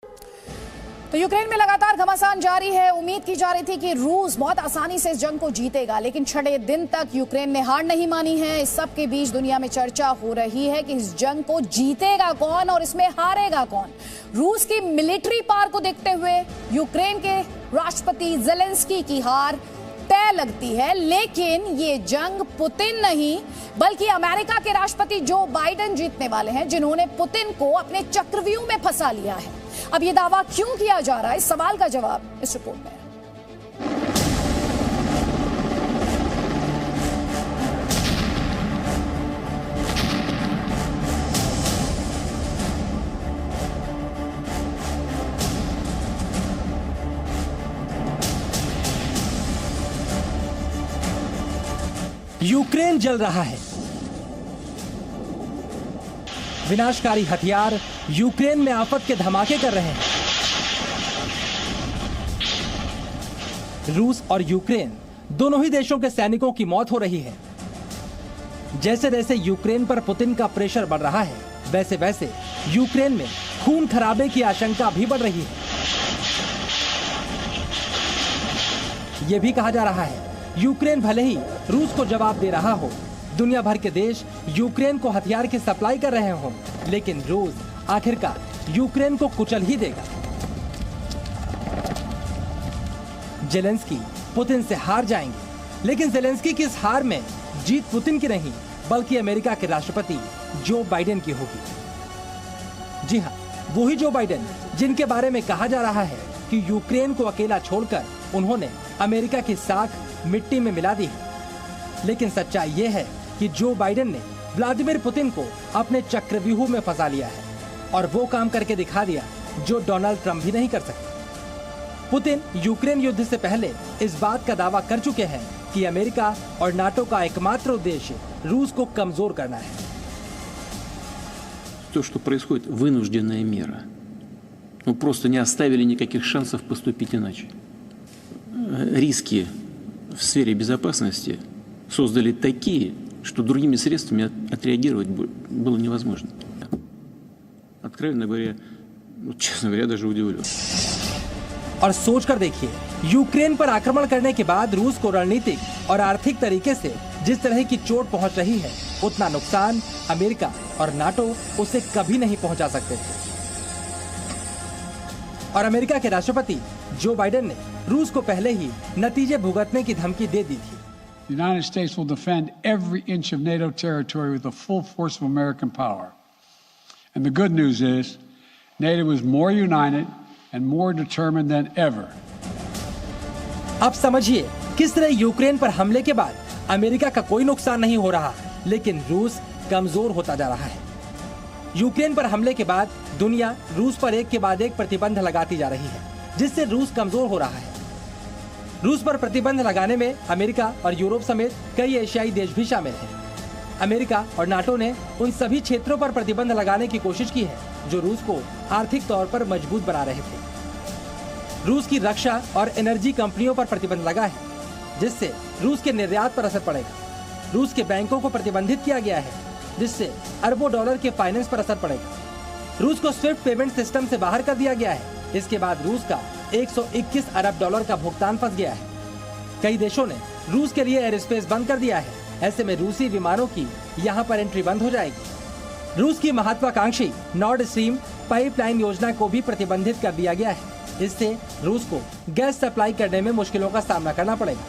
तो यूक्रेन में लगातार घमासान जारी है। उम्मीद की जा रही थी कि रूस बहुत आसानी से इस जंग को जीतेगा, लेकिन छठे दिन तक यूक्रेन ने हार नहीं मानी है। इस सब के बीच दुनिया में चर्चा हो रही है कि इस जंग को जीतेगा कौन और इसमें हारेगा कौन। रूस की मिलिट्री पावर को देखते हुए यूक्रेन के राष्ट्रपति जेलेंस्की की हार तय लगती है, लेकिन ये जंग पुतिन नहीं बल्कि अमेरिका के राष्ट्रपति जो बाइडेन जीतने वाले हैं, जिन्होंने पुतिन को अपने चक्रव्यूह में फंसा लिया है। अब ये दावा क्यों किया जा रहा है, इस सवाल का जवाब इस रिपोर्ट में है। यूक्रेन जल रहा है। विनाशकारी हथियार यूक्रेन में आफत के धमाके कर रहे हैं। रूस और यूक्रेन दोनों ही देशों के सैनिकों की मौत हो रही है। जैसे जैसे यूक्रेन पर पुतिन का प्रेशर बढ़ रहा है, वैसे वैसे यूक्रेन में खून खराबे की आशंका भी बढ़ रही है। यह भी कहा जा रहा है, यूक्रेन भले ही रूस को जवाब दे रहा हो, दुनिया भर के देश यूक्रेन को हथियार की सप्लाई कर रहे हों, लेकिन रूस आखिरकार यूक्रेन को कुचल ही देगा। जेलेंस्की पुतिन से हार जाएंगे, लेकिन जेलेंस्की की इस हार में जीत पुतिन की नहीं बल्कि अमेरिका के राष्ट्रपति जो बाइडेन की होगी। जी हां, वही जो बाइडेन जिनके बारे में कहा जा रहा है कि यूक्रेन को अकेला छोड़कर उन्होंने अमेरिका की साख मिट्टी में मिला दी है। लेकिन सच्चाई यह है कि जो बाइडेन ने व्लादिमीर पुतिन को अपने चक्रव्यूह में फंसा लिया है और वो काम करके दिखा दिया जो डोनाल्ड ट्रंप भी नहीं कर सकते। पुतिन यूक्रेन युद्ध से पहले इस बात का दावा कर चुके हैं कि अमेरिका और नाटो का एकमात्र उद्देश्य रूस को कमजोर करना है। То, что происходит, вынужденная мера. Ну, просто не оставили никаких шансов поступить иначе. Риски в сфере безопасности создали такие, что другими средствами отреагировать было невозможно. Откровенно говоря, честно говоря, даже удивлен. और सोचकर देखिए, यूक्रेन पर आक्रमण करने के बाद रूस को रणनीतिक और आर्थिक तरीके से जिस तरह की चोट पहुंच रही है, उतना नुकसान अमेरिका और नाटो उसे कभी नहीं पहुंचा सकते थे। और अमेरिका के राष्ट्रपति जो बाइडेन ने रूस को पहले ही नतीजे भुगतने की धमकी दे दी थी। The United States will defend every inch of NATO territory with the full force of American power. And the good news is, NATO is more united and more determined than ever. अब समझिए किस तरह Ukraine पर हमले के बाद America का कोई नुकसान नहीं हो रहा, लेकिन रूस कमजोर होता जा रहा है। यूक्रेन पर हमले के बाद दुनिया रूस पर एक के बाद एक प्रतिबंध लगाती जा रही है, जिससे रूस कमजोर हो रहा है। रूस पर प्रतिबंध लगाने में अमेरिका और यूरोप समेत कई एशियाई देश भी शामिल हैं। अमेरिका और नाटो ने उन सभी क्षेत्रों पर प्रतिबंध लगाने की कोशिश की है जो रूस को आर्थिक तौर पर मजबूत बना रहे थे। रूस की रक्षा और एनर्जी कंपनियों पर प्रतिबंध लगा है, जिससे रूस के निर्यात पर असर पड़ेगा। रूस के बैंकों को प्रतिबंधित किया गया है, जिससे अरबों डॉलर के फाइनेंस पर असर पड़ेगा। रूस को स्विफ्ट पेमेंट सिस्टम से बाहर कर दिया गया है। इसके बाद रूस का 121 अरब डॉलर का भुगतान फंस गया है। कई देशों ने रूस के लिए एयर स्पेस बंद कर दिया है। ऐसे में रूसी विमानों की यहां पर एंट्री बंद हो जाएगी। रूस की महत्वाकांक्षी नॉर्ड स्ट्रीम पाइपलाइन योजना को भी प्रतिबंधित कर दिया गया है। इससे रूस को गैस सप्लाई करने में मुश्किलों का सामना करना पड़ेगा।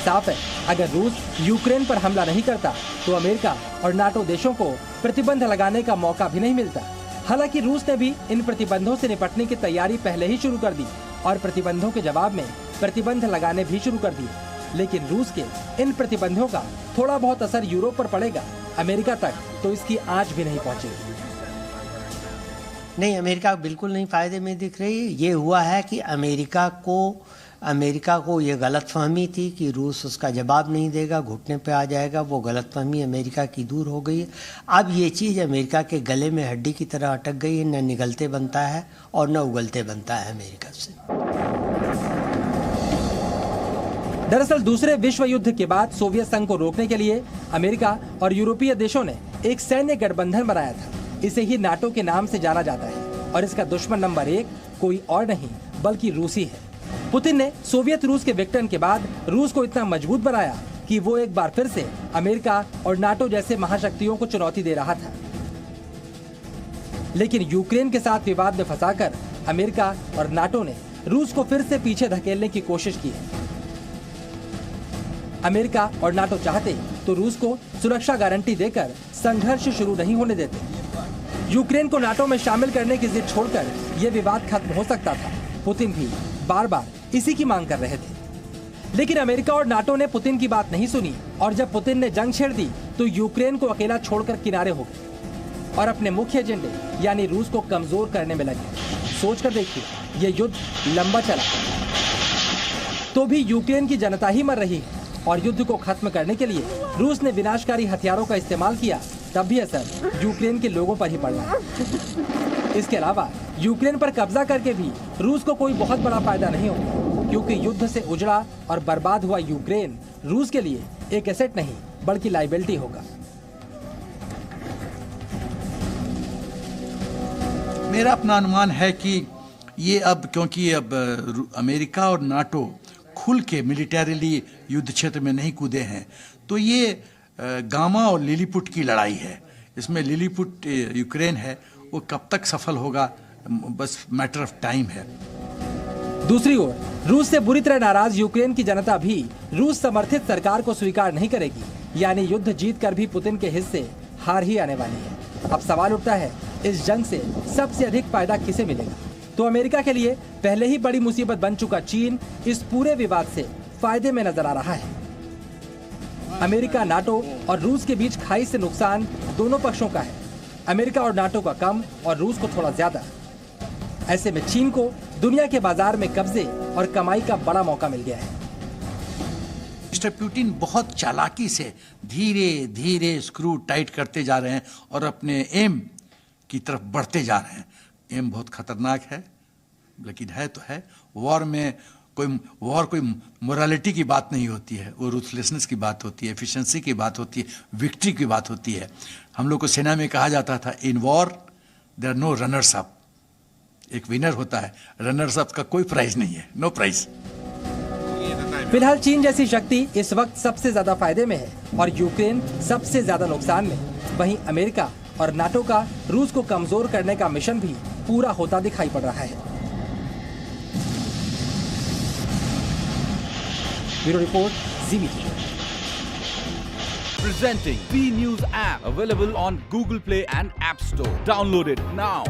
साफ है, अगर रूस यूक्रेन पर हमला नहीं करता तो अमेरिका और नाटो देशों को प्रतिबंध लगाने का मौका भी नहीं मिलता। हालांकि रूस ने भी इन प्रतिबंधों से निपटने की तैयारी पहले ही शुरू कर दी और प्रतिबंधों के जवाब में प्रतिबंध लगाने भी शुरू कर दिए। लेकिन रूस के इन प्रतिबंधों का थोड़ा बहुत असर यूरोप पर पड़ेगा, अमेरिका तक तो इसकी आंच भी नहीं पहुंचेगी। नहीं, अमेरिका बिल्कुल नहीं फायदे में दिख रही है। ये हुआ है कि अमेरिका को ये गलतफहमी थी कि रूस उसका जवाब नहीं देगा, घुटने पे आ जाएगा। वो गलतफहमी अमेरिका की दूर हो गई है। अब ये चीज़ अमेरिका के गले में हड्डी की तरह अटक गई है, न निगलते बनता है और न उगलते बनता है अमेरिका से। दरअसल दूसरे विश्व युद्ध के बाद सोवियत संघ को रोकने के लिए अमेरिका और यूरोपीय देशों ने एक सैन्य गठबंधन बनाया था। इसे ही नाटो के नाम से जाना जाता है। और इसका दुश्मन नंबर 1 कोई और नहीं बल्कि रूसी है। पुतिन ने सोवियत रूस के विघटन के बाद रूस को इतना मजबूत बनाया कि वो एक बार फिर से अमेरिका और नाटो जैसे महाशक्तियों को चुनौती दे रहा था। लेकिन यूक्रेन के साथ विवाद में फंसाकर अमेरिका और नाटो ने रूस को फिर से पीछे धकेलने की कोशिश की है। अमेरिका और नाटो चाहते तो रूस को सुरक्षा गारंटी देकर संघर्ष शुरू नहीं होने देते। यूक्रेन को नाटो में शामिल करने की जिद छोड़कर यह विवाद खत्म हो सकता था। पुतिन भी बार बार इसी की मांग कर रहे थे, लेकिन अमेरिका और नाटो ने पुतिन की बात नहीं सुनी और जब पुतिन ने जंग छेड़ दी तो यूक्रेन को अकेला छोड़कर किनारे हो गए और अपने मुख्य एजेंडे यानी रूस को कमजोर करने में लगे। सोचकर देखिए, ये युद्ध लंबा चला तो भी यूक्रेन की जनता ही मर रही है और युद्ध को खत्म करने के लिए रूस ने विनाशकारी हथियारों का इस्तेमाल किया, तब भी असर यूक्रेन के लोगों पर ही पड़ रहा है। इसके अलावा यूक्रेन पर कब्जा करके भी रूस को कोई बहुत बड़ा फायदा नहीं होगा, क्योंकि युद्ध से उजड़ा और बर्बाद हुआ यूक्रेन रूस के लिए एक एसेट नहीं बल्कि लायबिलिटी होगा। मेरा अपना अनुमान है कि ये अब क्योंकि अब अमेरिका और नाटो खुल के मिलिटरीली युद्ध क्षेत्र में नहीं कूदे हैं, तो ये गामा और लिलीपुट की लड़ाई है। इसमें लिलीपुट यूक्रेन है, वो कब तक सफल होगा बस मैटर ऑफ टाइम है। दूसरी ओर रूस से बुरी तरह नाराज यूक्रेन की जनता भी रूस समर्थित सरकार को स्वीकार नहीं करेगी, यानी युद्ध जीतकर भी पुतिन के हिस्से हार ही आने वाली है। अब सवाल उठता है, इस जंग से सबसे अधिक फायदा किसे मिलेगा? तो अमेरिका के लिए पहले ही बड़ी मुसीबत बन चुका चीन इस पूरे विवाद से फायदे में नजर आ रहा है। अमेरिका, नाटो और रूस के बीच खाई से नुकसान दोनों पक्षों का है। अमेरिका और नाटो का कम और रूस को थोड़ा ज्यादा। ऐसे में चीन को दुनिया के बाजार में कब्जे और कमाई का बड़ा मौका मिल गया है। मिस्टर पुतिन बहुत चालाकी से धीरे धीरे स्क्रू टाइट करते जा रहे हैं और अपने एम की तरफ बढ़ते जा रहे हैं। एम बहुत खतरनाक है, लेकिन है तो है। वॉर में कोई मोरालिटी की बात नहीं होती है, वो रूथलेसनेस की बात होती है, एफिशिएंसी की बात होती है, विक्ट्री की बात होती है। हम लोग को सेना में कहा जाता था, in war there are no runners up. एक विनर होता है, रनर्स अप का कोई प्राइज नहीं है, नो प्राइज। फिलहाल चीन जैसी शक्ति इस वक्त सबसे ज्यादा फायदे में है और यूक्रेन सबसे ज्यादा नुकसान में। वहीं अमेरिका और नाटो का रूस को कमजोर करने का मिशन भी पूरा होता दिखाई पड़ रहा है। Bureau report, ji media. Presenting B News app, available on Google Play and App Store. Download it now.